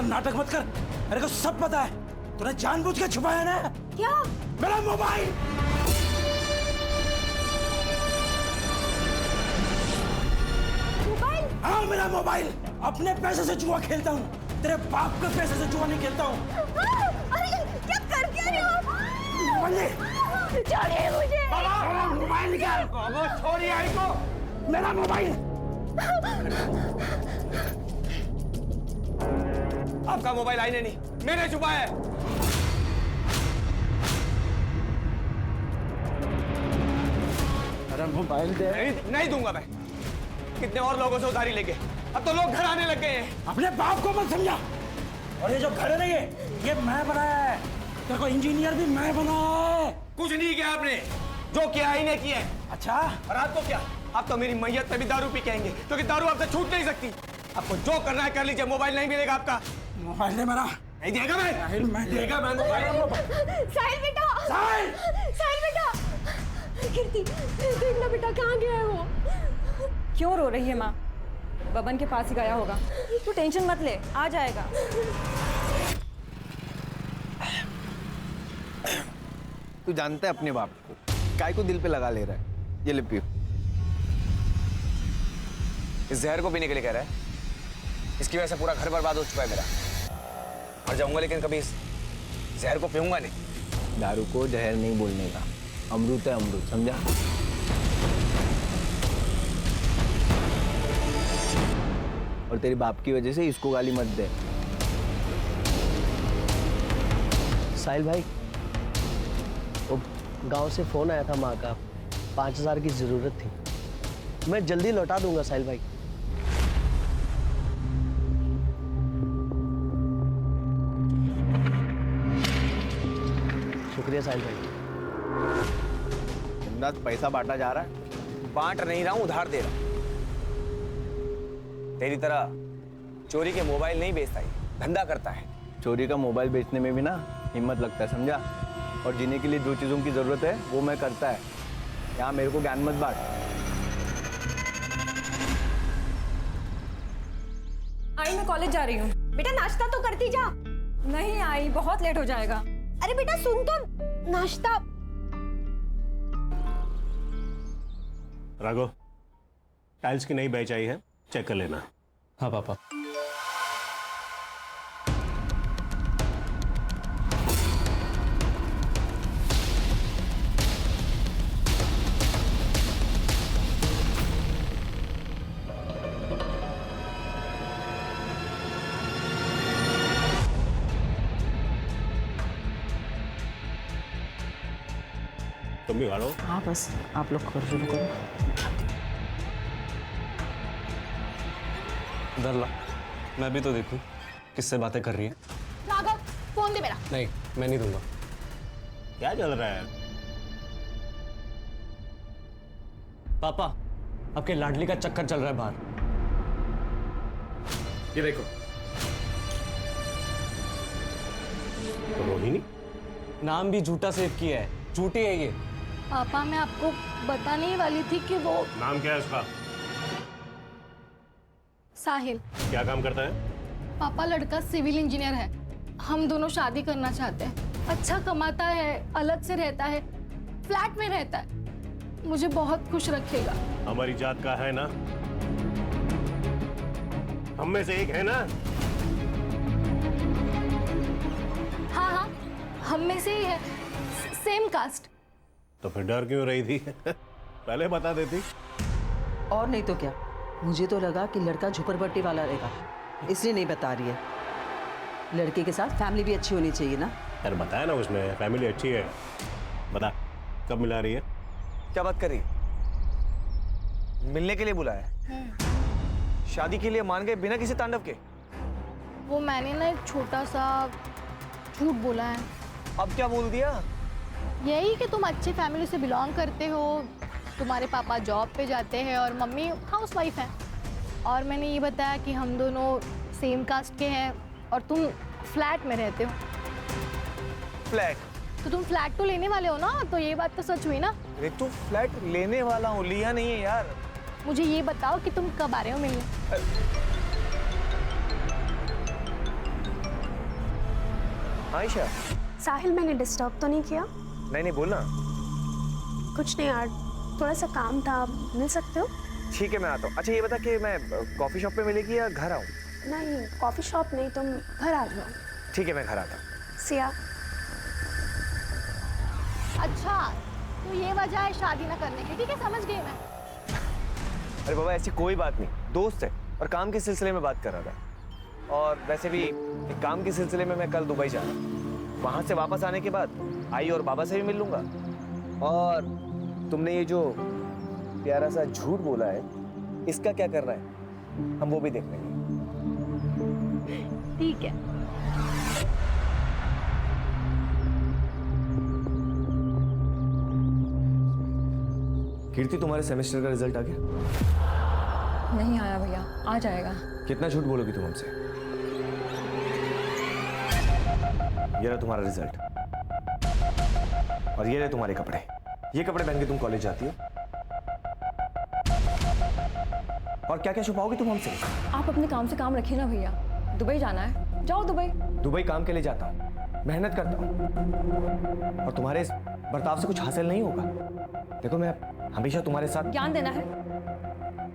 नाटक मत कर, मेरे को सब पता है। तूने जानबूझ के छुपाया ना। क्या? मेरा मोबाइल। मोबाइल? हाँ मेरा मोबाइल। अपने पैसे से जुआ खेलता हूँ, तेरे बाप के पैसे से जुआ नहीं खेलता हूँ। अरे क्या कर क्या रहे हो? छोड़िए मुझे। मेरा मोबाइल निकाल। छोड़िए आई को। मेरा मोबाइल। आपका मोबाइल आई ने नहीं, मैंने छुपाया है। मेरा मोबाइल दे। नहीं दूंगा मैं। कितने और लोगों से उधारी लेके अब तो लोग घर आने लग गए हैं। अपने बाप को मत समझा। और ये जो घर है ना, ये मैं बनाया है। तेरे को इंजीनियर भी मैं बनाया है। कुछ नहीं किया आपने, जो किया ही नहीं किया है। अच्छा, और आपको क्या? आप तो मेरी मैयत पे भी दारू पी के आएंगे, क्योंकि दारू आपसे छूट नहीं सकती। आपको जो करना है कर लीजिए, मोबाइल नहीं मिलेगा आपका। मोबाइल दे मेरा। नहीं देगा मैं देगा मैं मोबाइल। साहिल बेटा, साहिल! साहिल बेटा, कीर्ति देखना बेटा कहाँ गया है वो। क्यों रो रही है माँ? बबन के पास ही गया होगा, तू टेंशन मत ले, आ जाएगा। तू जानता है अपने बाप को, काय को दिल पे लगा ले रहा है। ये ले पियो। इस जहर को पीने के लिए कह रहा है? इसकी वजह से पूरा घर बर्बाद हो चुका है मेरा। मर जाऊंगा लेकिन कभी इस जहर को पीऊंगा नहीं। दारू को जहर नहीं बोलने का, अमृत है अमृत, समझा? और तेरे बाप की वजह से इसको गाली मत दे। साहिल भाई, वो गांव से फोन आया था माँ का, 5000 की जरूरत थी। मैं जल्दी लौटा दूंगा साहिल भाई। शुक्रिया साहिल भाई। दिन पैसा बांटा जा रहा है। बांट नहीं रहा हूं, उधार दे रहा हूं। तेरी तरह चोरी के मोबाइल नहीं बेचता, ही धंधा करता है। चोरी का मोबाइल बेचने में भी ना हिम्मत लगता है, समझा? और जीने के लिए जो चीज़ों की ज़रूरत है वो मैं करता है। यहाँ मेरे को ज्ञान मत बांट। आई मैं कॉलेज जा रही हूँ। बेटा नाश्ता तो करती जा। नहीं आई, बहुत लेट हो जाएगा। अरे बेटा सुन तो, नाश्ता। राघव, टाइल्स की नई बैच आई है, चेक कर लेना। हाँ पापा। तुम भी खाओ। हाँ बस आप लोग कर शुरू करो। इधर ला, मैं भी तो देखूं किससे बातें कर रही है। राघव फोन दे मेरा। नहीं, मैं नहीं दूंगा। क्या चल रहा है? पापा, आपके लाडली का चक्कर चल रहा है बाहर। ये देखो। रोहिणी? नाम भी झूठा सेव किया है, झूठी है ये। पापा मैं आपको बताने ही वाली थी कि वो नाम क्या है उसका? साहिल। क्या काम करता है? पापा लड़का सिविल इंजीनियर है। हम दोनों शादी करना चाहते हैं। अच्छा कमाता है, अलग से रहता है, फ्लैट में रहता है, मुझे बहुत खुश रखेगा। हमारी जात का है ना? हम में से एक है ना? हाँ हाँ, हम में से ही है, सेम कास्ट। तो फिर डर क्यों रही थी? पहले बता देती। और नहीं तो क्या, मुझे तो लगा कि लड़का झुपड़पट्टी वाला रहेगा, इसलिए नहीं बता रही है। लड़के के साथ फैमिली भी अच्छी होनी चाहिए ना। यार बताया ना उसने, फैमिली अच्छी है। बता कब मिला रही है? क्या बात कर रही है? मिलने के लिए बुलाया? शादी के लिए मान गए बिना किसी तांडव के? वो मैंने ना एक छोटा सा झूठ बोला है। अब क्या बोल दिया? यही कि तुम अच्छी फैमिली से बिलोंग करते हो, तुम्हारे पापा जॉब पे जाते हैं और मम्मी हाउसवाइफ हैं। और मैंने ये बताया कि हम दोनों सेम कास्ट के हैं और तुम फ्लैट में रहते हो। फ्लैट? तो तुम फ्लैट तो लेने वाले हो ना, तो ये बात तो सच हुई ना। अरे तू फ्लैट लेने वाला हूँ, लिया नहीं है यार। मुझे ये बताओ कि तुम कब आ रहे हो मिलने? आयशा। साहिल, मैंने डिस्टर्ब तो नहीं किया? नहीं बोलना। कुछ नहीं यार, थोड़ा सा काम था, मिल सकते हो? ठीक है मैं आता हूँ। अच्छा ये बता कि मैं कॉफी शॉप पे मिलेगी या घर आऊँ? नहीं, कॉफ़ी शॉप नहीं, तुम घर आ जाओ। ठीक है मैं घर आता हूँ। सिया। अच्छा, तो ये वजह है शादी ना करने की। ठीक है, समझ गई मैं। अरे बाबा ऐसी कोई बात नहीं, दोस्त है और काम के सिलसिले में बात कर रहा था। और वैसे भी काम के सिलसिले में मैं कल दुबई जा रहा हूँ। वहाँ से वापस आने के बाद आई और बाबा से भी मिल लूँगा। और तुमने ये जो प्यारा सा झूठ बोला है, इसका क्या करना है हम वो भी देख लेंगे। ठीक है। कीर्ति, तुम्हारे सेमेस्टर का रिजल्ट आ गया? नहीं आया भैया, आ जाएगा। कितना झूठ बोलोगी तुम हमसे? ये रहा तुम्हारा रिजल्ट और ये रहे तुम्हारे कपड़े। ये कपड़े पहन के तुम कॉलेज जाती हो और क्या क्या छुपाओगी तुम हमसे? आप अपने काम से काम रखिए ना भैया। दुबई जाना है, जाओ दुबई। दुबई काम के लिए जाता हूँ, मेहनत करता हूँ और तुम्हारे इस बर्ताव से कुछ हासिल नहीं होगा। देखो मैं हमेशा तुम्हारे साथ। ज्ञान देना है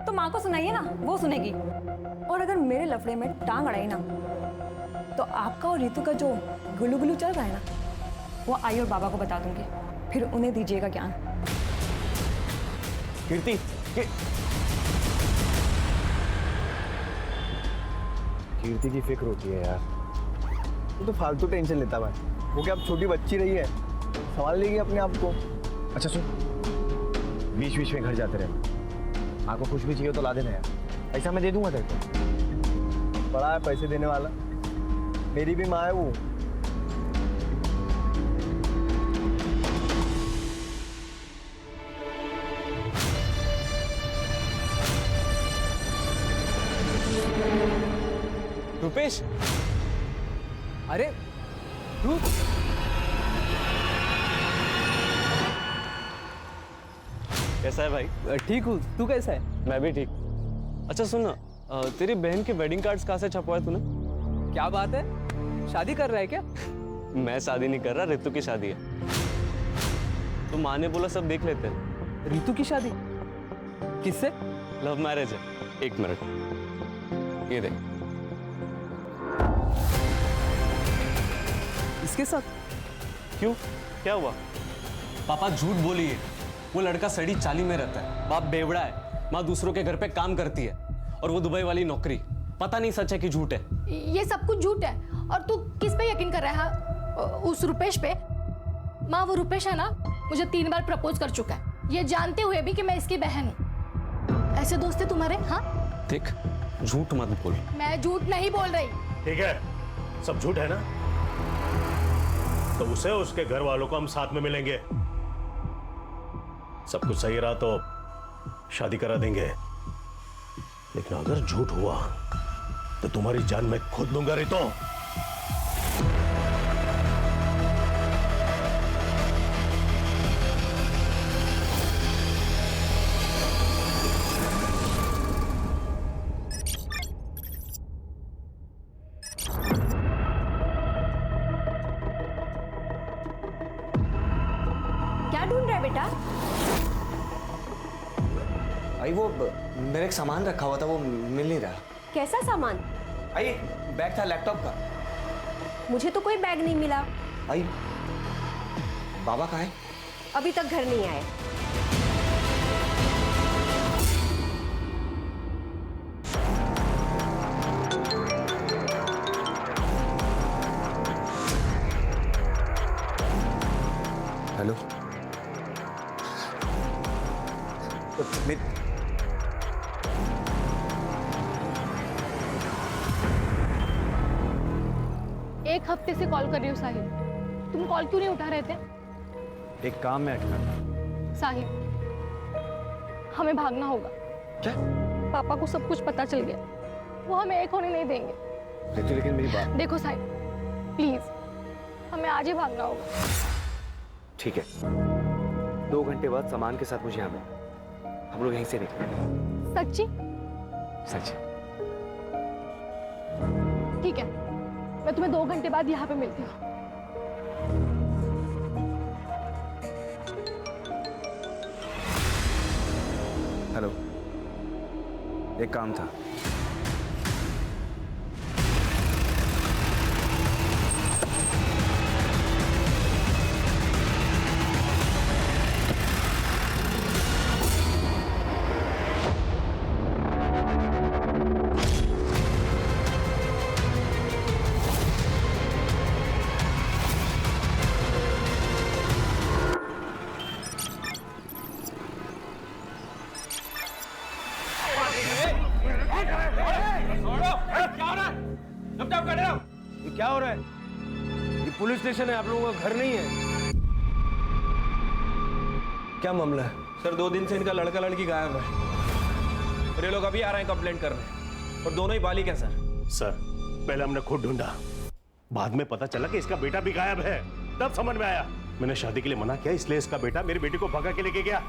तो माँ को सुनाइए ना, वो सुनेगी। और अगर मेरे लफड़े में टांग अड़ाई ना, तो आपका और रितु का जो गुलू गुलू चल रहा है ना, वो आई और बाबा को बता दूंगी, फिर उन्हें दीजिएगा ज्ञान। कीर्ति कीर्ति की फिक्र होती है यार। वो तो फालतू टेंशन लेता भाई। वो क्या अब छोटी बच्ची रही है, संभाल लेगी अपने आप को। अच्छा सुन, बीच बीच में घर जाते रहना। माँ को कुछ भी चाहिए तो ला देना यार, पैसा मैं दे दूंगा तेरे को। बड़ा है पैसे देने वाला, मेरी भी माँ है वो। रुपेश, अरे तू कैसा है भाई? ठीक हूँ, तू कैसा है? मैं भी ठीक। अच्छा सुन ना, तेरी बहन के वेडिंग कार्ड्स कहाँ से छपवाए तूने? क्या बात है, शादी कर रहा है क्या? मैं शादी नहीं कर रहा, रितु की शादी है। तो माँ ने बोला सब देख लेते हैं। रितु की शादी किससे? लव मैरिज है। एक मिनट, ये देख। इसके साथ? क्यों, क्या हुआ? पापा झूठ बोलिए, वो लड़का सड़ी चाली में रहता है, बाप बेवड़ा है, माँ दूसरों के घर पे काम करती है और वो दुबई वाली नौकरी। पता नहीं सच है कि झूठ है। ये सब कुछ झूठ है। और तू किस पे यकीन कर रहा है? उस रुपेश पे? माँ, वो रुपेश है ना, मुझे 3 बार प्रपोज कर चुका है, ये जानते हुए भी कि मैं इसकी बहन हूँ। ऐसे दोस्त है तुम्हारे? हाँ देख, झूठ मत बोल। मैं झूठ नहीं बोल रही। ठीक है, सब झूठ है ना, तो उसे उसके घर वालों को हम साथ में मिलेंगे। सब कुछ सही रहा तो शादी करा देंगे, लेकिन अगर झूठ हुआ तो तुम्हारी जान मैं खुद लूंगा रितो। क्या ढूंढ रहा है बेटा? भाई वो मेरे एक सामान रखा हुआ था, वो मिल नहीं रहा। कैसा सामान? आई बैग था लैपटॉप का। मुझे तो कोई बैग नहीं मिला। आई बाबा कहाँ है? अभी तक घर नहीं आए। हेलो, एक हफ्ते से कॉल कर रही हूँ साहिल, तुम कॉल क्यों नहीं उठा रहे थे? एक काम में अटका था। साहिल, हमें भागना होगा। क्या? पापा को सब कुछ पता चल गया, वो हमें एक होने नहीं देंगे। रितु लेकिन मेरी बात। देखो साहिल, प्लीज हमें आज ही भागना होगा। ठीक है, 2 घंटे बाद सामान के साथ मुझे यहाँ मिलना, हम लोग यहीं से निकलेंगे। सच्ची? सच। ठीक है, मैं तुम्हें 2 घंटे बाद यहाँ पे मिलती हूँ। हेलो, एक काम था। ये क्या हो रहा है? ये पुलिस स्टेशन है, आप लोगों का घर नहीं है। क्या मामला है? सर 2 दिन से इनका लड़का लड़की गायब है और ये लोग अभी आ रहे हैं कंप्लेंट करने, और दोनों ही बालिग हैं सर। सर पहले हमने खुद ढूंढा, बाद में पता चला कि इसका बेटा भी गायब है, तब समझ में आया। मैंने शादी के लिए मना किया, इसलिए इसका बेटा मेरी बेटी को भगा के लेके गया।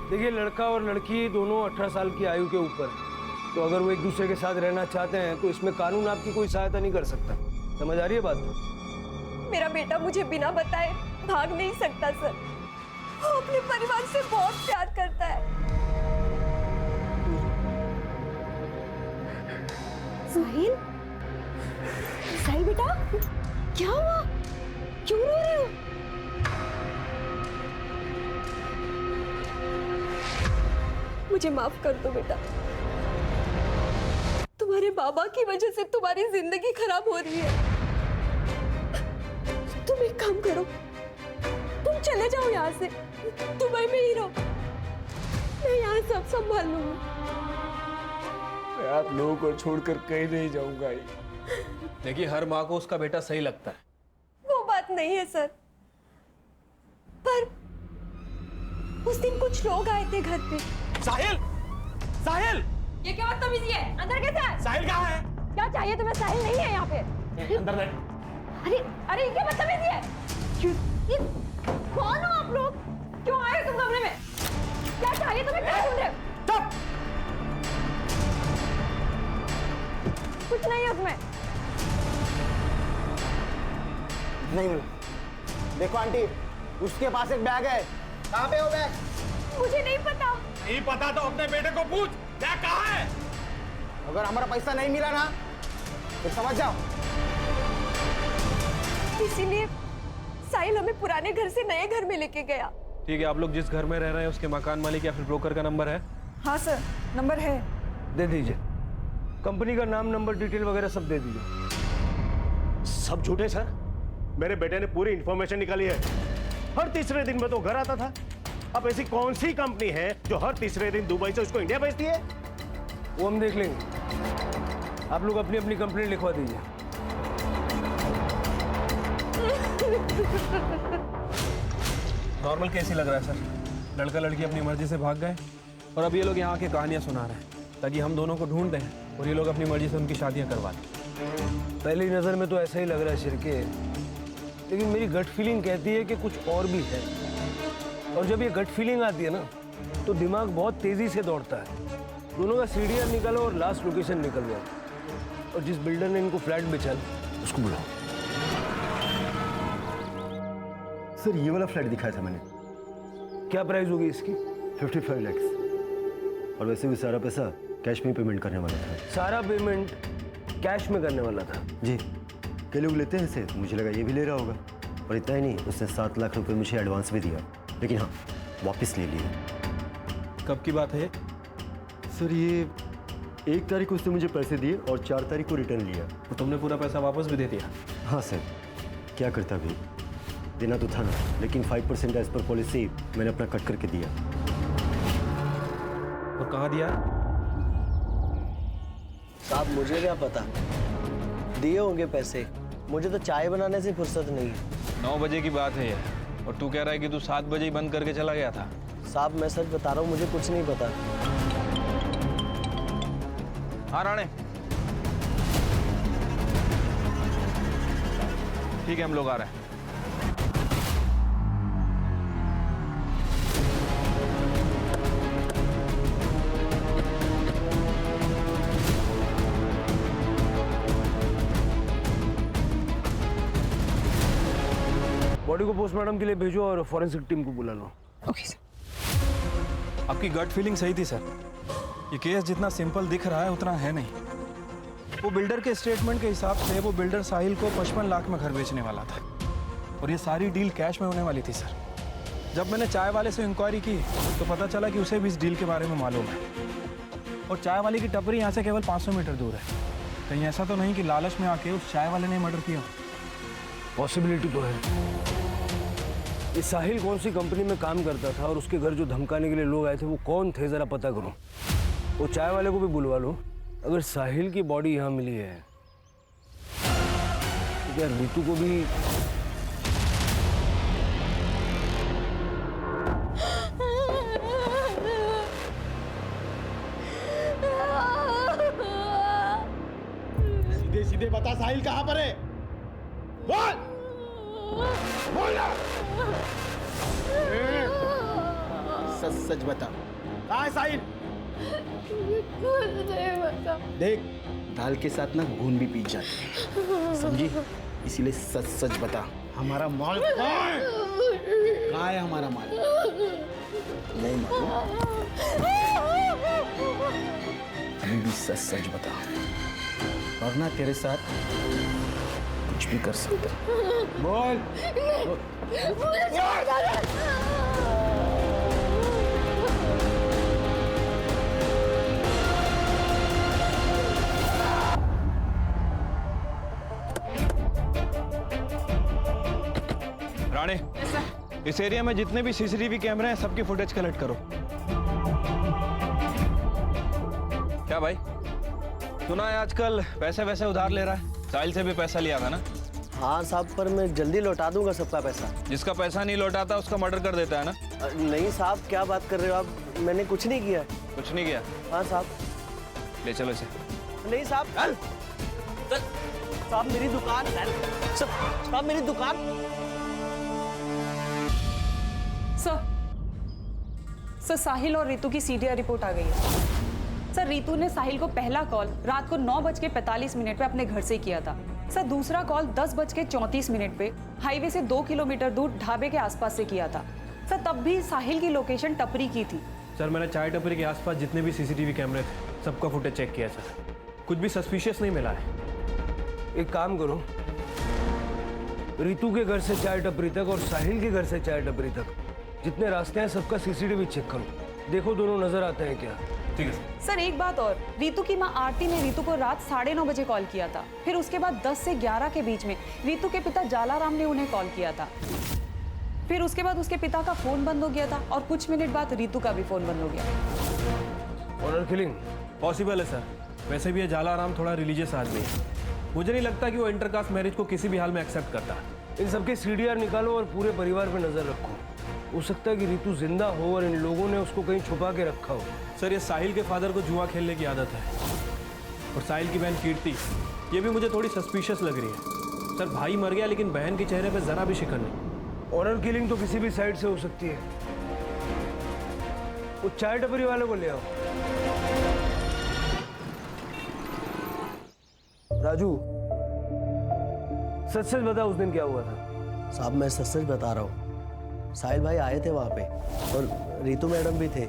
देखिए, लड़का और लड़की दोनों 18 साल की आयु के ऊपर है, तो अगर वो एक दूसरे के साथ रहना चाहते हैं तो इसमें कानून आपकी कोई सहायता नहीं कर सकता। समझ आ रही है बात? मेरा बेटा मुझे बिना बताए भाग नहीं सकता सर। वो अपने परिवार से बहुत प्यार करता है। साहिल, साहिल बेटा, क्या हुआ? क्यों रो रहे हो? मुझे माफ कर दो बेटा, तुम्हारे बाबा की वजह से तुम्हारी जिंदगी खराब हो रही है। तुम एक काम करो, तुम चले जाओ यहाँ से, दुबई में ही रहो, मैं यहाँ सब संभाल लूंगा। मैं आप लोगों को छोड़कर कहीं नहीं जाऊंगा। देखिए, हर माँ को उसका बेटा सही लगता है। वो बात नहीं है सर, पर उस दिन कुछ लोग आए थे घर पे। साहिल! साहिल! ये क्या बदतमीजी है? अंदर कैसे है? साहिल कहाँ है? क्या चाहिए तुम्हें? साहिल नहीं है यहाँ पे। अंदर नहीं। अरे अरे, ये क्या बदतमीजी है? ये कौन हो आप लोग? क्यों आए हो तुम कमरे में? क्या चाहिए तुम्हें? क्या ढूंढ रहे हो? चुप! कुछ नहीं है उसमें। नहीं, देखो आंटी, उसके पास एक बैग है। कहाँ पे वो बैग? मुझे नहीं पता। नहीं पता तो अपने बेटे को पूछ, क्या कहाँ है? अगर हमारा पैसा नहीं मिला ना तो समझ जाओ। इसीलिए साहिल हमें पुराने घर से नए घर में लेके गया। ठीक है, आप लोग जिस घर में रह रहे हैं उसके मकान मालिक या फिर ब्रोकर का नंबर है? हाँ सर, नंबर है। दे दीजिए, कंपनी का नाम, नंबर, डिटेल वगैरह सब दे दीजिए। सब झूठे सर, मेरे बेटे ने पूरी इंफॉर्मेशन निकाली है। हर तीसरे दिन में तो घर आता था। अब ऐसी कौन सी कंपनी है जो हर तीसरे दिन दुबई से उसको इंडिया भेजती है? वो हम देख लेंगे। आप लोग अपनी अपनी कंप्लेंट लिखवा दीजिए। नॉर्मल केस ही लग रहा है सर। लड़का लड़की अपनी मर्जी से भाग गए और अब ये लोग यहाँ की कहानियां सुना रहे हैं ताकि हम दोनों को ढूंढ दें और ये लोग अपनी मर्जी से उनकी शादियां करवा दें। पहली नज़र में तो ऐसा ही लग रहा है शिरके, लेकिन मेरी गट फीलिंग कहती है कि कुछ और भी है। और जब ये गट फीलिंग आती है ना तो दिमाग बहुत तेज़ी से दौड़ता है। दोनों का सीढ़ियाँ निकालो और लास्ट लोकेशन निकल जाओ, और जिस बिल्डर ने इनको फ्लैट बेचा उसको बुलाओ। सर, ये वाला फ्लैट दिखाया था मैंने। क्या प्राइस होगी इसकी? 55 लाख। और वैसे भी सारा पैसा कैश में पेमेंट करने वाला था। सारा पेमेंट कैश में करने वाला था? जी, कई लोग लेते हैं इसे, मुझे लगा ये भी ले रहा होगा। और इतना ही नहीं, उसने 7 लाख रुपए मुझे एडवांस भी दिया, लेकिन हाँ, वापस ले लिए। कब की बात है? सर, ये 1 तारीख को उसने मुझे पैसे दिए और 4 तारीख को रिटर्न लिया। तो तुमने पूरा पैसा वापस भी दे दिया? हाँ सर, क्या करता भी, देना तो था ना, लेकिन 5% एज पर पॉलिसी मैंने अपना कट करके दिया। और कहाँ दिया? साहब मुझे क्या पता, दिए होंगे पैसे, मुझे तो चाय बनाने से फुर्सत नहीं है। 9 बजे की बात है ये, और तू कह रहा है कि तू 7 बजे ही बंद करके चला गया था। साहब मैं सच बता रहा हूँ, मुझे कुछ नहीं पता। हाँ राणे, ठीक है, हम लोग आ रहे हैं। बॉडी को पोस्टमार्टम के लिए भेजो और फॉरेंसिक टीम को बुला लो। Okay sir. आपकी गट फीलिंग सही थी सर, ये केस जितना सिंपल दिख रहा है उतना है नहीं। वो बिल्डर के स्टेटमेंट के हिसाब से वो बिल्डर साहिल को 55 लाख में घर बेचने वाला था और ये सारी डील कैश में होने वाली थी सर। जब मैंने चाय वाले से इंक्वायरी की तो पता चला कि उसे भी इस डील के बारे में मालूम है और चाय वाले की टपरी यहाँ से केवल 500 मीटर दूर है। कहीं ऐसा तो नहीं कि लालच में आके उस चाय वाले ने मर्डर किया? पॉसिबिलिटी तो है। ये साहिल कौन सी कंपनी में काम करता था और उसके घर जो धमकाने के लिए लोग आए थे वो कौन थे, जरा पता करो। वो चाय वाले को भी बुलवा लो। अगर साहिल की बॉडी यहाँ मिली है तो क्या रीतू को भी सीधे सीधे बता साहिल कहाँ पर है? बोल बोल ना। सच सच बता, कहाँ है साहिल? देख, दाल के साथ ना घून भी पी जाते हैं, समझी? इसीलिए सच सच बता, हमारा माल कहाँ है? हमारा माल नहीं मालूम? अभी भी सच सच बता, वरना तेरे साथ कुछ भी कर सकता। बोल, राणे, इस एरिया में जितने भी सीसीटीवी कैमरे हैं सबकी फुटेज कलेक्ट करो। क्या भाई, सुना है आजकल पैसे वैसे उधार ले रहा है? साहिल से भी पैसा लिया था ना? हाँ साहब, पर मैं जल्दी लौटा दूंगा सबका पैसा। जिसका पैसा नहीं लौटाता उसका मर्डर कर देता है ना? नहीं साहब, क्या बात कर रहे हो आप? मैंने कुछ नहीं किया। कुछ नहीं किया? हाँ साहब। ले चलो इसे। नहीं साहब, साहब मेरी दुकान, साहब मेरी दुकान। सर साहिल और रितु की सीडीआर रिपोर्ट आ गई है। सर रितु ने साहिल को पहला कॉल रात को 9:45 पे अपने घर से किया था। सर दूसरा कॉल 10:34 पे हाईवे से 2 किलोमीटर दूर ढाबे के आसपास से किया था। सर तब भी साहिल की लोकेशन टपरी की थी। सर मैंने चाय टपरी के आसपास जितने भी सीसीटीवी कैमरे थे सबका फुटेज चेक किया सर, कुछ भी सस्पिशियस नहीं मिला है। एक काम करो, रितु के घर से चाय टपरी तक और साहिल के घर से चाय टपरी तक जितने रास्ते हैं सबका सीसीटीवी चेक करो, देखो दोनों नजर आते हैं क्या। ठीक है सर एक बात और, रितु की मां आरती ने रितु को रात 9:30 बजे कॉल किया था। फिर उसके बाद 10 से 11 के बीच में रितु के पिता जालाराम ने उन्हें कॉल किया था। फिर उसके बाद उसके पिता का फोन बंद हो गया था और कुछ मिनट बाद रितु का भी फोन बंद हो गया। ऑनर किलिंग पॉसिबल है सर। वैसे भी ये जालाराम थोड़ा रिलीजियस आदमी है, मुझे नहीं लगता कि वो इंटरकास्ट मैरिज को किसी भी हाल में एक्सेप्ट करता। इन सबके सीडीआर निकालो और पूरे परिवार पे नजर रखो। हो सकता है कि रितु जिंदा हो और इन लोगों ने उसको कहीं छुपा के रखा हो। सर ये साहिल के फादर को जुआ खेलने की आदत है और साहिल की बहन कीर्ति, ये भी मुझे थोड़ी सस्पिशियस लग रही है। सर भाई मर गया लेकिन बहन के चेहरे पे जरा भी शिकन नहीं। ऑनर किलिंग तो किसी भी साइड से हो सकती है। वो चाय टपरी वाले को ले आओ। राजू, सच सच बता उस दिन क्या हुआ था? साहब मैं सच सच बता रहा हूँ। साहिल भाई आए थे वहाँ पे और रितु मैडम भी थे।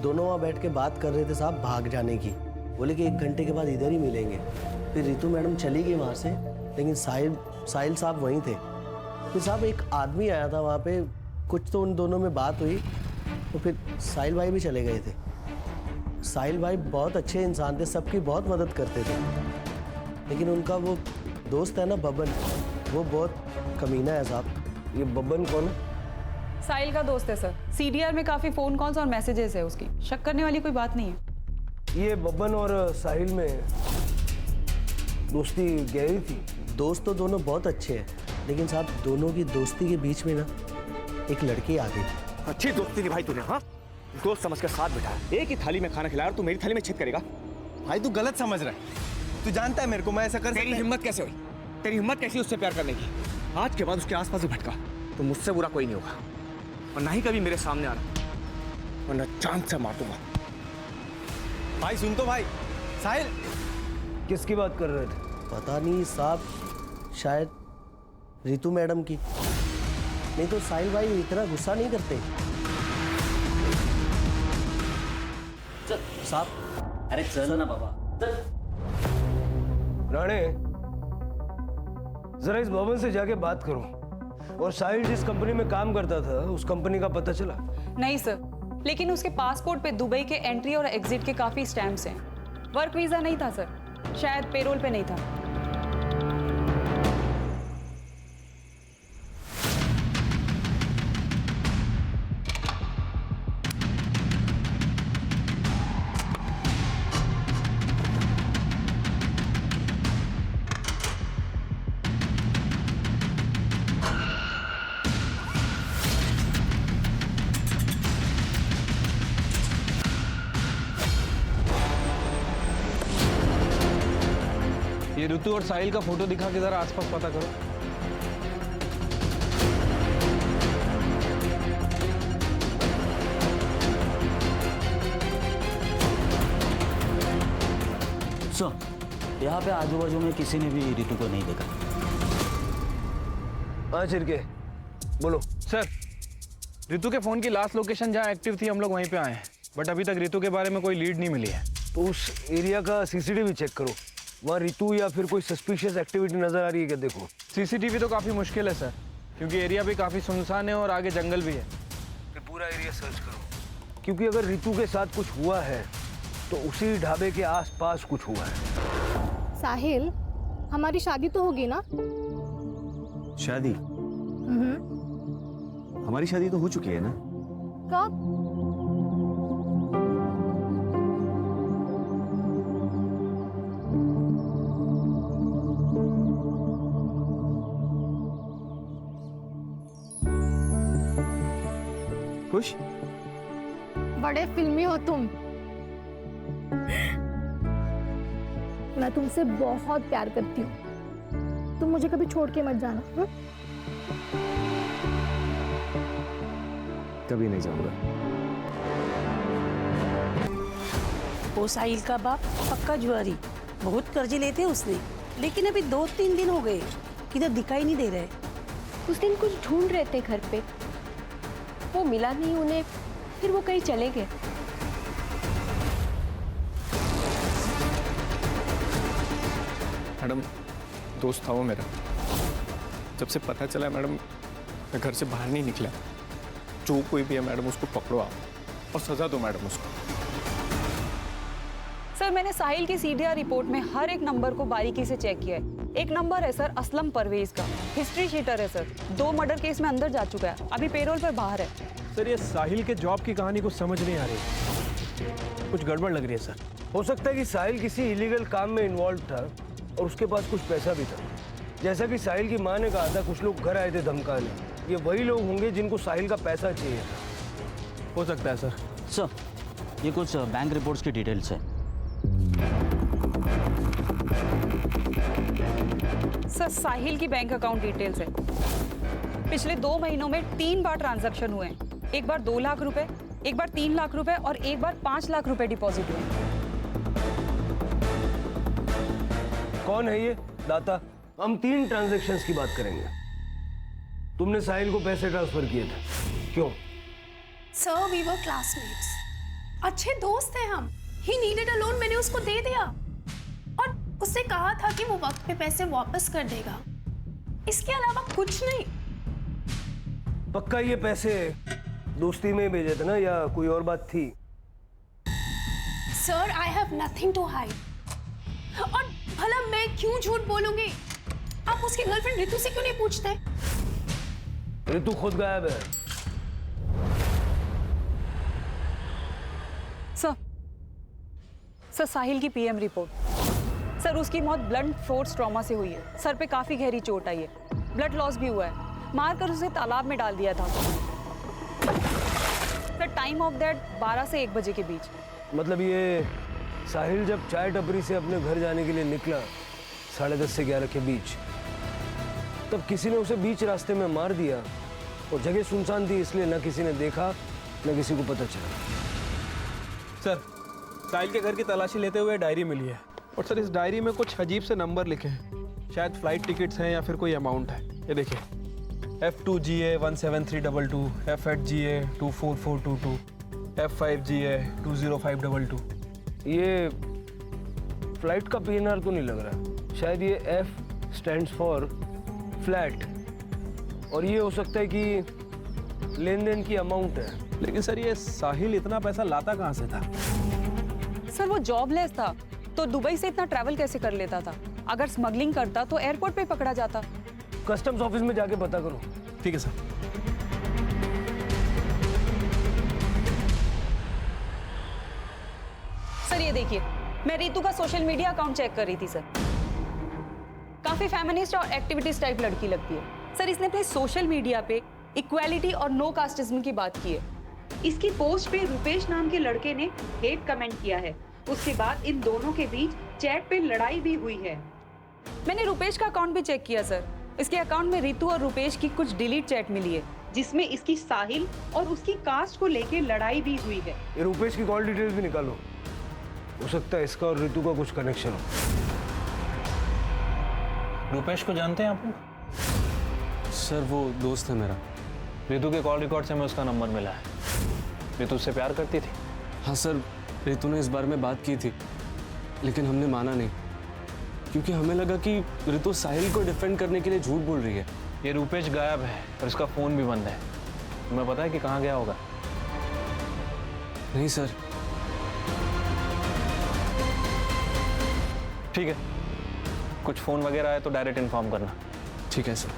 दोनों वहाँ बैठ के बात कर रहे थे साहब भाग जाने की। बोले कि 1 घंटे के बाद इधर ही मिलेंगे। फिर रितु मैडम चली गई वहाँ से, लेकिन साहिल साहब वहीं थे। फिर साहब एक आदमी आया था वहाँ पे, कुछ तो उन दोनों में बात हुई तो फिर साहिल भाई भी चले गए थे। साहिल भाई बहुत अच्छे इंसान थे, सबकी बहुत मदद करते थे, लेकिन उनका वो दोस्त है ना बबन, वो बहुत कमीना है साहब। ये बबन कौन है? साहिल का दोस्त है सर। सीडीआर में काफी फोन कॉल्स और मैसेजेस है उसकी, शक करने वाली कोई बात नहीं है। ये बबन और साहिल में दोस्ती गहरी थी। दोस्त तो दोनों बहुत अच्छे हैं, लेकिन साहब दोनों की दोस्ती के बीच में ना एक लड़की आ गई। अच्छी दोस्ती निभाई तूने, हाँ? दोस्त समझ कर साथ बैठा, एक ही थाली में खाना खिलाया और तू मेरी थाली में छेद करेगा? भाई तू गलत समझ रहा है। तू जानता है मेरे को मैं ऐसा कर तेरी हिम्मत कैसे हुई? तेरी हिम्मत कैसी उससे प्यार करने की? आज के बाद उसके आसपास भी भटका तो मुझसे बुरा कोई नहीं होगा, और ना ही कभी मेरे सामने आना, वरना चांद से मार दूंगा। भाई सुन तो भाई। साहिल किसकी बात कर रहे थे? पता नहीं साहब, शायद रितु मैडम की। नहीं तो साहिल भाई इतना गुस्सा नहीं करते। साहब अरे चल ना बाबा चल। राणे, जरा इस भवन से जाके बात करो। और साहिल जिस कंपनी में काम करता था उस कंपनी का पता चला? नहीं सर, लेकिन उसके पासपोर्ट पे दुबई के एंट्री और एग्जिट के काफी स्टैम्प्स हैं। वर्क वीजा नहीं था सर, शायद पेरोल पे नहीं था। ये ऋतु और साहिल का फोटो दिखा के जरा आसपास पता करो। सर यहाँ पे आजू बाजू में किसी ने भी ऋतु को नहीं देखा। हाँ चिरके, बोलो। सर ऋतु के फोन की लास्ट लोकेशन जहाँ एक्टिव थी हम लोग वहीं पे आए हैं, बट अभी तक ऋतु के बारे में कोई लीड नहीं मिली है। तो उस एरिया का सीसीटीवी चेक करो, वहाँ ऋतु या फिर कोई सस्पिशियस एक्टिविटी नजर आ रही है क्या? देखो। सीसीटीवी तो काफी मुश्किल है सर, क्योंकि एरिया भी काफी सुनसान है और आगे जंगल भी है। फिर पूरा एरिया सर्च करो, क्योंकि अगर ऋतु के साथ कुछ हुआ है तो उसी ढाबे के आसपास कुछ हुआ है। साहिल, हमारी शादी तो होगी ना? शादी? हमारी शादी तो हो चुकी है ना? कब? खुश? बड़े फिल्मी हो तुम। मैं तुमसे बहुत प्यार करती हूँ, तुम मुझे कभी छोड़ के मत जाना। हुँ? कभी नहीं जाऊंगा। वो साहिल का बाप पक्का जुआरी, बहुत कर्जे लेते उसने, लेकिन अभी 2-3 दिन हो गए किधर दिखाई नहीं दे रहे। उस दिन कुछ ढूंढ रहे थे घर पे, वो मिला नहीं उन्हें, फिर वो कहीं चले गए। मैडम दोस्त था वो मेरा, जब से पता चला मैडम मैं घर से बाहर नहीं निकला। जो कोई भी है मैडम उसको पकड़ो आप और सजा दो मैडम उसको। सर मैंने साहिल की सीडीआर रिपोर्ट में हर एक नंबर को बारीकी से चेक किया है। एक नंबर है सर असलम परवेज का, हिस्ट्री शीटर है सर, 2 मर्डर केस में अंदर जा चुका है, अभी पेरोल पर बाहर है। सर ये साहिल के जॉब की कहानी को समझ नहीं आ रही, कुछ गड़बड़ लग रही है सर। हो सकता है कि साहिल किसी इलीगल काम में इन्वॉल्व था और उसके पास कुछ पैसा भी था। जैसा कि साहिल की माँ ने कहा था, कुछ लोग घर आए थे धमकाने, ये वही लोग होंगे जिनको साहिल का पैसा चाहिए था। हो सकता है सर। सर ये कुछ बैंक रिपोर्ट्स की डिटेल्स है। सर साहिल की बैंक अकाउंट डिटेल्स है। पिछले 2 महीनों में 3 बार ट्रांजैक्शन हुए हैं, एक बार 2 लाख रुपए, एक बार 3 लाख रुपए और एक बार 5 लाख रुपए डिपॉजिट हुए। कौन है ये दाता? हम 3 ट्रांजैक्शंस की बात करेंगे। तुमने साहिल को पैसे ट्रांसफर किए थे, क्यों? सर वी वर क्लासमेट्स, अच्छे दोस्त हैं हम। ही नीडेड अ लोन, मैंने उसको दे दिया और उससे कहा था कि वो वक्त पे पैसे वापस कर देगा, इसके अलावा कुछ नहीं। पक्का ये पैसे दोस्ती में भेजे थे ना, या कोई और बात थी? Sir I have nothing to hide. और भला मैं क्यों झूठ बोलूंगी? आप उसकी गर्लफ्रेंड ऋतु से क्यों नहीं पूछते? ऋतु खुद गायब है। सर साहिल की पीएम रिपोर्ट। सर उसकी मौत ब्लंट फोर्स ट्रॉमा से हुई है, सर पे काफी गहरी चोट आई है, ब्लड लॉस भी हुआ है, मारकर उसे तालाब में डाल दिया था। सर टाइम ऑफ दैट 12 से 1 बजे के बीच। मतलब ये साहिल जब चाय टपरी से अपने घर जाने के लिए निकला 10:30 से 11 के बीच, तब किसी ने उसे बीच रास्ते में मार दिया और जगह सुनसान थी, इसलिए न किसी ने देखा न किसी को पता चला। सर साहिल के घर की तलाशी लेते हुए डायरी मिली है, और सर इस डायरी में कुछ अजीब से नंबर लिखे हैं, शायद फ्लाइट टिकट्स हैं या फिर कोई अमाउंट है। ये देखिए F2GA 17322, F8GA 24422, F5G है 20522। ये फ्लाइट का PNR तो नहीं लग रहा, शायद ये F स्टैंड्स फॉर फ्लैट, और ये हो सकता है कि लेन देन की अमाउंट है। लेकिन सर ये साहिल इतना पैसा लाता कहाँ से था? सर वो जॉबलेस था, तो दुबई से इतना ट्रैवल कैसे कर लेता था? अगर स्मगलिंग करता तो एयरपोर्ट पे पकड़ा जाता। कस्टम्स ऑफिस में जाके पता करो। ठीक है सर। सर ये देखिए, मैं रितु का सोशल मीडिया अकाउंट चेक कर रही थी सर। काफी फेमिनिस्ट और एक्टिविटीज टाइप लड़की लगती है सर। इसने अपने सोशल मीडिया पे इक्वालिटी और नो कास्टिज्म की बात की है। इसकी पोस्ट पे रुपेश नाम के लड़के ने हेट कमेंट किया है। उसके बाद इन दोनों के बीच चैट पे लड़ाई भी हुई है। मैंने रुपेश का अकाउंट भी चेक किया सर। इसके अकाउंट में रितु और रुपेश की कुछ डिलीट चैट मिली है, जिसमें इसकी साहिल और उसकी कास्ट को लेके लड़ाई भी हुई है। ये रुपेश की कॉल डिटेल्स भी निकालो, हो सकता है इसका और रितु का कुछ कनेक्शन हो। रुपेश को जानते हैं आप लोग? सर वो दोस्त है मेरा। रितु के कॉल रिकॉर्ड से मैं उसका नंबर मिला है। रितु उससे प्यार करती थी? हाँ सर, रितु ने इस बारे में बात की थी, लेकिन हमने माना नहीं, क्योंकि हमें लगा कि रितु साहिल को डिफेंड करने के लिए झूठ बोल रही है। ये रुपेश गायब है और इसका फोन भी बंद है। तुम्हें पता है कि कहाँ गया होगा? नहीं सर। ठीक है, कुछ फोन वगैरह आए तो डायरेक्ट इन्फॉर्म करना। ठीक है सर।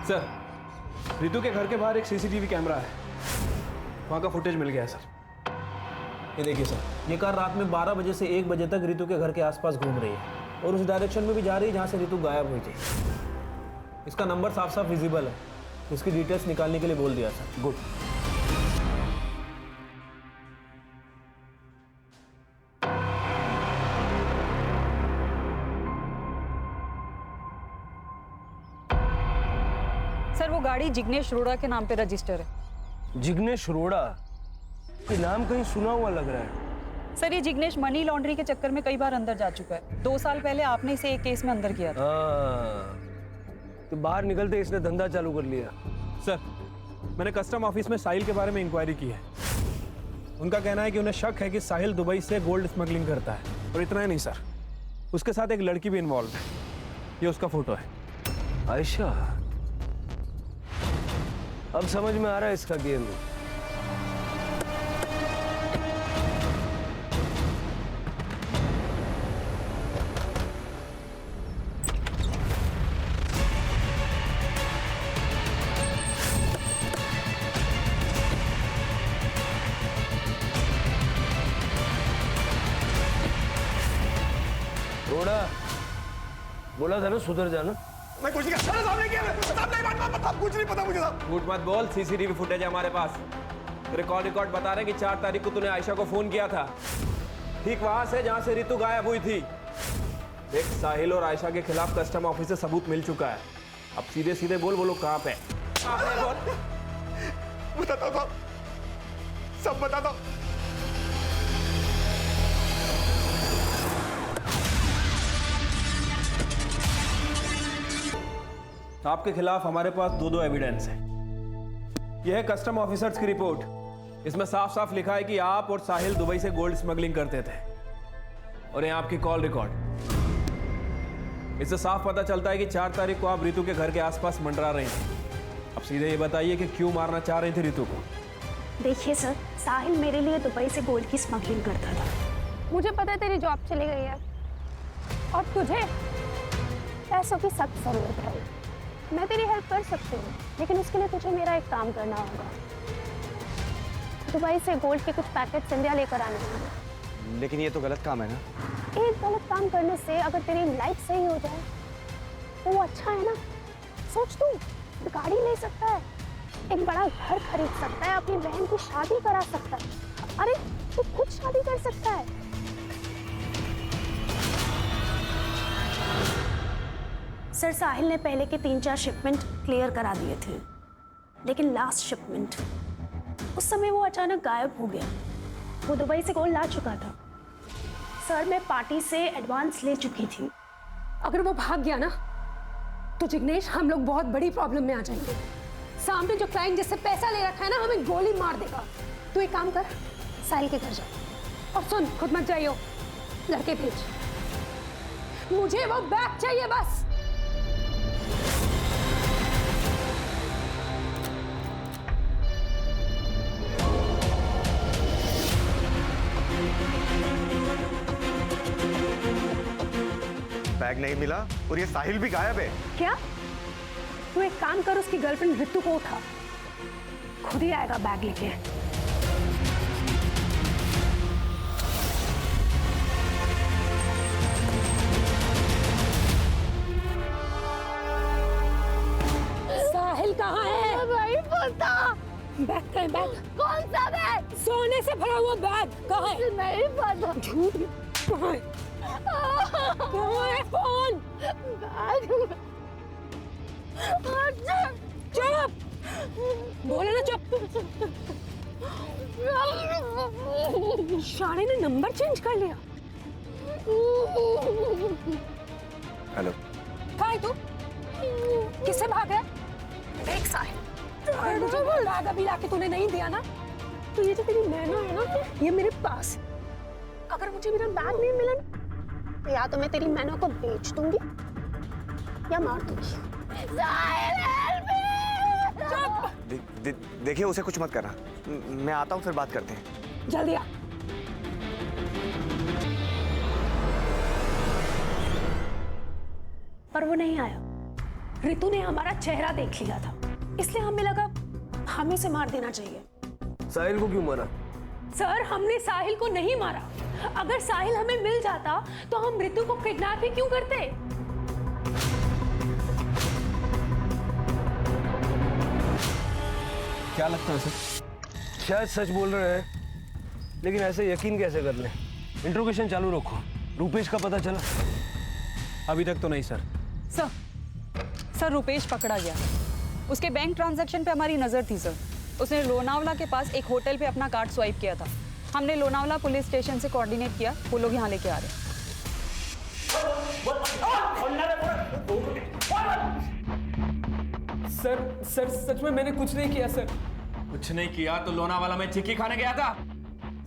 सर, रितु के घर के बाहर एक CCTV कैमरा है, वहाँ का फुटेज मिल गया है सर। ये देखिए सर, ये कार रात में 12 बजे से 1 बजे तक रितु के घर के आसपास घूम रही है और उस डायरेक्शन में भी जा रही है जहाँ से रितु गायब हुई थी। इसका नंबर साफ साफ विजिबल है, इसकी डिटेल्स निकालने के लिए बोल दिया सर। गुड। सर वो गाड़ी जिग्नेश अरोड़ा के नाम पे रजिस्टर है। जिग्नेश अरोड़ा? ये नाम कहीं सुना हुआ लग रहा है। सर ये जिग्नेश मनी लॉन्ड्री के चक्कर में कई बार अंदर जा चुका है। 2 साल पहले आपने इसे एक केस में अंदर किया था। तो बाहर निकलते इसने धंधा चालू कर लिया। सर, मैंने कस्टम ऑफिस में साहिल के बारे में इंक्वायरी की है। उनका कहना है कि उन्हें शक है कि साहिल दुबई से गोल्ड स्मगलिंग करता है। और इतना ही नहीं सर, उसके साथ एक लड़की भी इन्वॉल्व है। ये उसका फोटो है। आयशा, अब समझ में आ रहा है इसका गेम। थोड़ा बोला था ना सुधर जाना। मैं कुछ नहीं कर सामने किया कुछ नहीं पता मुझे साहब। झूठ मत बोल, CCTV फुटेज है हमारे पास। तेरे कॉल रिकॉर्ड बता रहे कि 4 तारीख को तूने आयशा को फोन किया था, ठीक वहां से जहां से रितु गायब हुई थी। देख, साहिल और आयशा के खिलाफ कस्टम ऑफिस से सबूत मिल चुका है। अब सीधे सीधे बोल, वो लोग कहाँ पे? बताता हूँ, सब बताता हूँ। आपके खिलाफ हमारे पास 2 एविडेंस है। यह है कस्टम ऑफिसर्स की रिपोर्ट। इसमें साफ साफ लिखा है कि आप और साहिल दुबई से गोल्ड स्मगलिंग करते थे। और ये आपकी कॉल रिकॉर्ड। इससे साफ पता चलता है कि 4 तारीख को आप रितु के घर के आसपास मंडरा रही थी। अब सीधे ये बताइए कि क्यों मारना चाह रही थी रितु को? देखिए सर, साहिल मेरे लिए दुबई से गोल्ड की स्मगलिंग करता था। मुझे पता है तेरी जॉब चली गई है और तुझे पैसों की सख्त जरूरत है। मैं तेरी हेल्प कर सकती हूँ, लेकिन उसके लिए तुझे मेरा एक काम करना होगा। दुबई से गोल्ड के कुछ पैकेट्स इंडिया लेकर आने होंगे। लेकिन ये तो गलत काम है ना। एक गलत काम करने से अगर तेरी लाइफ सही हो जाए तो वो अच्छा है ना। सोच, तू गाड़ी ले सकता है, एक बड़ा घर खरीद सकता है, अपनी बहन की शादी करा सकता है। अरे तू खुद शादी कर सकता है। सर, साहिल ने पहले के 3-4 शिपमेंट क्लियर करा दिए थे, लेकिन लास्ट शिपमेंट, उस समय वो अचानक गायब हो गया। वो दुबई से गोल्ड ला चुका था। सर, मैं पार्टी से एडवांस ले चुकी थी। अगर वो भाग गया ना तो जिग्नेश, हम लोग बहुत बड़ी प्रॉब्लम में आ जाएंगे। सामने जो क्लाइंट जिससे पैसा ले रखा है ना, हमें गोली मार देगा। तू एक काम कर, साहिल के घर जा और सुन, खुद मत जाइयो, लड़के भेज। मुझे वो बैग चाहिए बस। बैग नहीं मिला और ये साहिल भी गायब है। क्या? तू एक काम कर, उसकी गर्लफ्रेंड रितु को उठा, खुद ही आएगा बैग लेके। साहिल कहाँ है? नहीं पता। बैग कहाँ है? बैग कौन सा बैग? सोने से भरा हुआ बैग कहाँ है? नहीं पता। झूठ कहाँ है? कहाँ है फोन? चुप, बोले ना चुप। शाणे ने नंबर चेंज कर लिया। हेलो, कहाँ है तू? किससे भाग है? देख साहिल, मुझे बैग अभी लाके तूने नहीं दिया ना, तो ये जो तेरी नैना है ना, ये मेरे पास। अगर मुझे मेरा बैग नहीं मिला ना, तो या तो मैं तेरी मैना को बेच दूंगी या मार दूंगी। देखिए, उसे कुछ मत करना। मैं आता हूँ, फिर बात करते हैं। जल्दी आ। पर वो नहीं आया। रितु ने हमारा चेहरा देख लिया था, इसलिए हमें लगा हमें इसे मार देना चाहिए। साहिल को क्यों मारा? सर, हमने साहिल को नहीं मारा। अगर साहिल हमें मिल जाता तो हम रितु को किडनैप ही क्यों करते? क्या लगता है सर? शायद सच बोल रहे हैं, लेकिन ऐसे यकीन कैसे कर लें? इंट्रोगेशन चालू रखो। रूपेश का पता चला? अभी तक तो नहीं सर। सर रुपेश पकड़ा गया। उसके बैंक ट्रांजैक्शन पे हमारी नजर थी सर। उसने लोनावला के पास एक होटल पे अपना कार्ड स्वाइप किया था। हमने लोनावला पुलिस स्टेशन से कोऑर्डिनेट किया, वो लोग यहाँ लेके आ रहे हैं। सर सच में मैंने कुछ नहीं किया सर। कुछ नहीं किया तो लोनावाला में चिक्की खाने गया था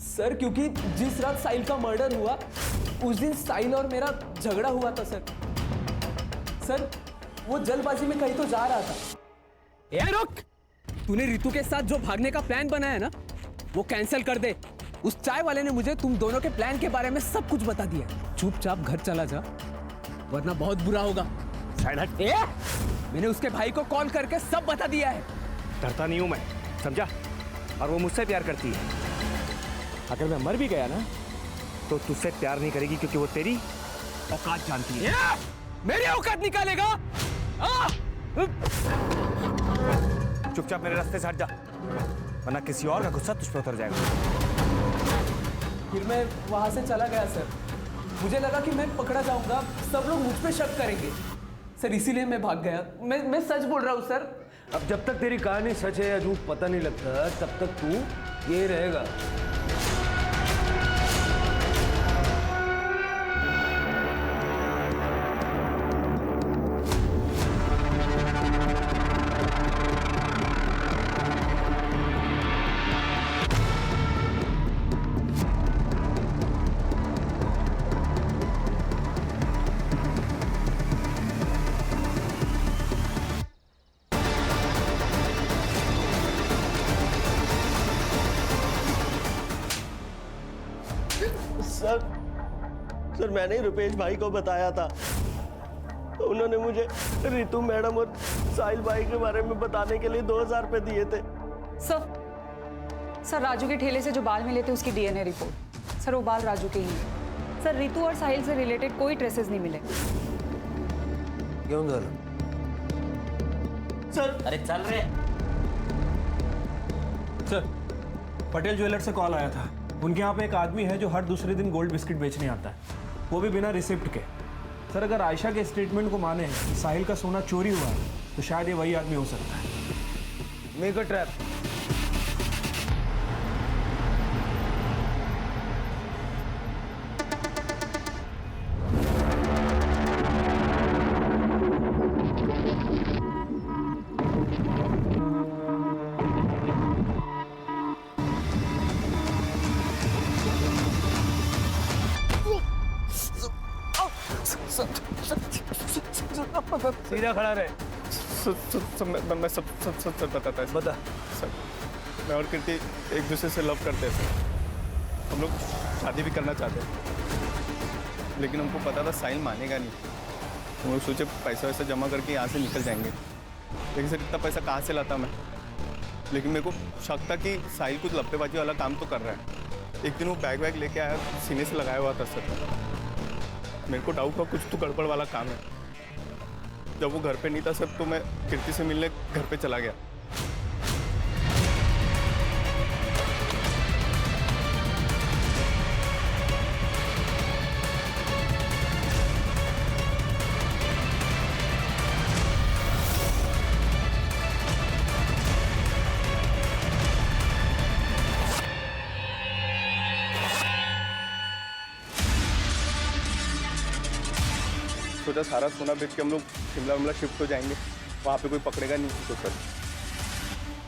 सर, क्योंकि जिस रात साहिल का मर्डर हुआ उस दिन साहिल और मेरा झगड़ा हुआ था सर। सर, वो जल्दबाजी में कहीं तो जा रहा था। ए रुक! तूने रितु के साथ जो भागने का प्लान बनाया है ना, वो कैंसिल कर दे। उस चाय वाले ने मुझे तुम दोनों के प्लान के बारे में सब कुछ बता दिया। चुपचाप घर चला जा, वरना बहुत बुरा होगा। ए! मैंने उसके भाई को कॉल करके सब बता दिया है। डरता नहीं हूं मैं, समझा? और वो मुझसे प्यार करती है। अगर मैं मर भी गया ना, तो तुझसे प्यार नहीं करेगी, क्योंकि वो तेरी औकात जानती है। मेरी औकात निकालेगा? चुपचाप मेरे रास्ते से हट जा, वरना किसी और का गुस्सा तुझ पे उतर जाएगा। फिर मैं वहां से चला गया सर। मुझे लगा कि मैं पकड़ा जाऊंगा, सब लोग मुझ पे शक करेंगे सर, इसीलिए मैं भाग गया। मैं सच बोल रहा हूँ सर। अब जब तक तेरी कहानी सच है या झूठ पता नहीं लगता, तब तक तू ये रहेगा। सर मैंने ही रुपेश भाई को बताया था, उन्होंने मुझे रितु मैडम और साहिल भाई के बारे में बताने के लिए 2000 रुपए दिए थे। सर राजू के ठेले से जो बाल मिले थे उसकी डीएनए रिपोर्ट। सर वो बाल राजू के ही हैं। सर रितु और साहिल से रिलेटेड कोई ट्रेसेस नहीं मिले। क्यों सर? सर अरे चल रहे। सर, पटेल ज्वेलर से कॉल आया था। उनके यहाँ पे एक आदमी है जो हर दूसरे दिन गोल्ड बिस्किट बेचने आता है, वो भी बिना रिसिप्ट के। सर, अगर आयशा के स्टेटमेंट को माने कि साहिल का सोना चोरी हुआ है, तो शायद ये वही आदमी हो सकता है। Make a trap. सीधा खड़ा रहे। मैं सब बताता है। बता। सर, मैं और कीर्ति एक दूसरे से लव करते हैं सर। हम लोग शादी भी करना चाहते हैं, लेकिन हमको पता था साहिल मानेगा नहीं। हम लोग सोचे पैसा वैसा जमा करके यहाँ से निकल जाएंगे, लेकिन सर इतना पैसा कहाँ से लाता मैं। लेकिन मेरे को शक था कि साहिल कुछ लप्पेबाजी वाला काम तो कर रहा है। एक दिन वो बैग वैग लेके आया, सीने से लगाया हुआ था सर। मेरे को डाउट हुआ कुछ तो गड़बड़ वाला काम है। जब वो घर पे नहीं था सर, तो मैं कीर्ति से मिलने घर पे चला गया। सोचा सारा सोना बेच के हम लोग शिमला शिफ्ट हो जाएंगे, वहाँ पे कोई पकड़ेगा नहीं तो सर।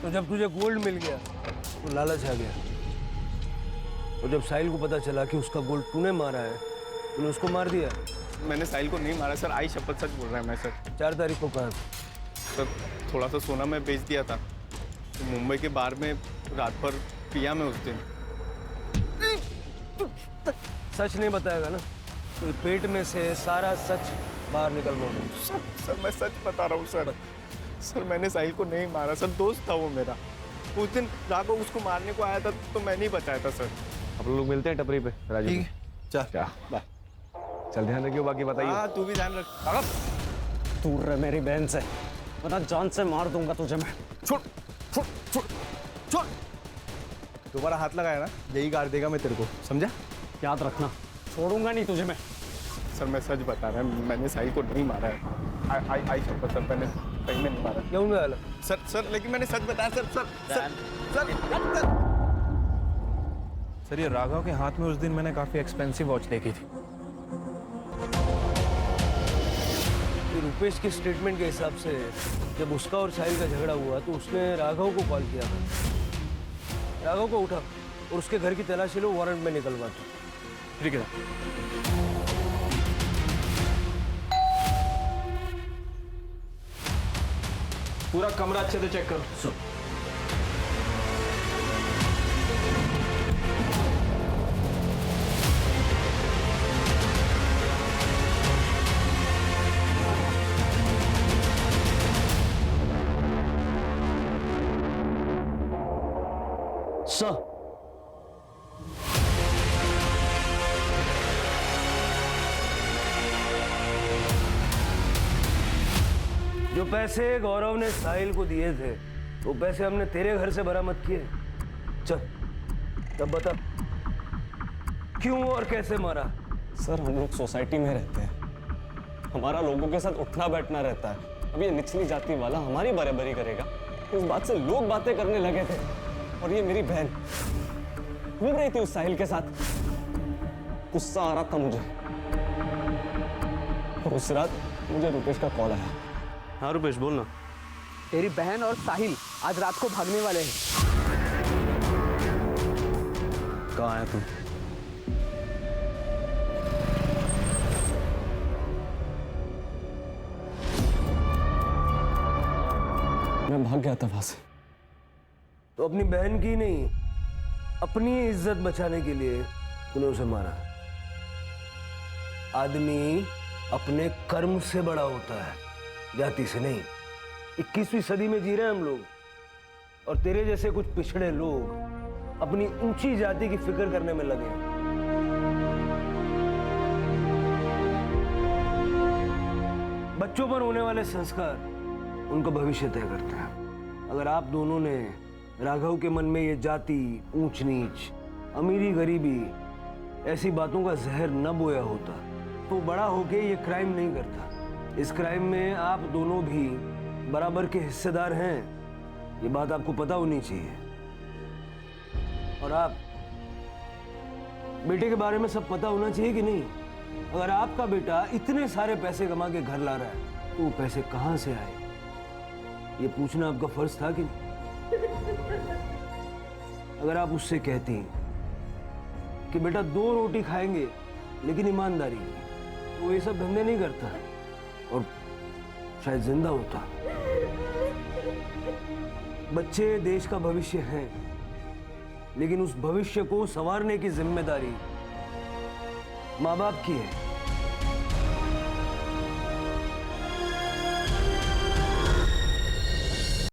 तो जब तुझे गोल्ड मिल गया तो लालच आ गया, और जब साहिल को पता चला कि उसका गोल्ड तूने मारा है, तूने उसको मार दिया। मैंने साहिल को नहीं मारा सर, आई शपथ सच बोल रहा है मैं सर। 4 तारीख को कहा सर थोड़ा सा सोना मैं बेच दिया था, तो मुंबई के बार में रात भर पिया मैं उस दिन। सच नहीं बताएगा ना, तो पेट में से सारा सच बाहर निकल रहा। सर मैं सच बता रहा हूँ सर। सर मैंने साहिल को नहीं मारा सर, दोस्त था वो मेरा। उस दिन राघव उसको मारने को आया था तो मैं नहीं बचाया था सर। अब लोग मिलते हैं टपरी पे राजू। ठीक है, चल बाय। चल ध्यान रखियो, बाकी बताइए। हाँ तू भी ध्यान रख। दूर रह मेरी बहन से, वरना जान से मार दूंगा तुझे मैं। छोड़ छोड़ छोड़ छोड़। दोबारा हाथ लगाया ना, यही गाड़ देगा मैं तेरे को, समझा? याद रखना, छोड़ूंगा नहीं तुझे मैं। सर मैं सच बता रहा हूँ, मैंने साहिल को नहीं मारा है। आई शपथ सर, मैंने कहीं में नहीं मारा। क्यों नहीं आया? सर लेकिन मैंने सच बताया सर। सर ये राघव के हाथ में उस दिन मैंने काफ़ी एक्सपेंसिव वॉच देखी थी। रुपेश के स्टेटमेंट के हिसाब से जब उसका और साहिल का झगड़ा हुआ तो उसने राघव को कॉल किया था। राघव को उठा और उसके घर की तलाशी लो, वारंट में निकलवा दो। ठीक है। पूरा कमरा अच्छे से चेक करो। सर जो पैसे गौरव ने साहिल को दिए थे, वो पैसे हमने तेरे घर से बरामद किए। चल तब बता क्यों और कैसे मारा? सर हम लोग सोसाइटी में रहते हैं, हमारा लोगों के साथ उठना बैठना रहता है। अब ये निचली जाति वाला हमारी बराबरी करेगा, इस बात से लोग बातें करने लगे थे। और ये मेरी बहन घूम रही थी उस साहिल के साथ, गुस्सा आ रहा था मुझे। और उस रात मुझे रुपेश का कॉल आया। हाँ रुपेश बोलना। तेरी बहन और साहिल आज रात को भागने वाले हैं। कहाँ आया तू? मैं भाग गया था वहां से। तो अपनी बहन की नहीं, अपनी इज्जत बचाने के लिए तूने उसे मारा। आदमी अपने कर्म से बड़ा होता है, जाति से नहीं। 21वीं सदी में जी रहे हैं हम लोग, और तेरे जैसे कुछ पिछड़े लोग अपनी ऊंची जाति की फिक्र करने में लगे हैं। बच्चों पर होने वाले संस्कार उनका भविष्य तय करते हैं। अगर आप दोनों ने राघव के मन में ये जाति, ऊंच नीच, अमीरी गरीबी ऐसी बातों का जहर न बोया होता तो बड़ा होके ये क्राइम नहीं करता। इस क्राइम में आप दोनों भी बराबर के हिस्सेदार हैं, ये बात आपको पता होनी चाहिए। और आप बेटे के बारे में सब पता होना चाहिए कि नहीं? अगर आपका बेटा इतने सारे पैसे कमा के घर ला रहा है तो वो पैसे कहाँ से आए, ये पूछना आपका फर्ज था कि नहीं? अगर आप उससे कहती कि बेटा 2 रोटी खाएंगे लेकिन ईमानदारी, तो ये सब धंधे नहीं करता। और शायद जिंदा होता। बच्चे देश का भविष्य हैं, लेकिन उस भविष्य को संवारने की जिम्मेदारी माँ बाप की है।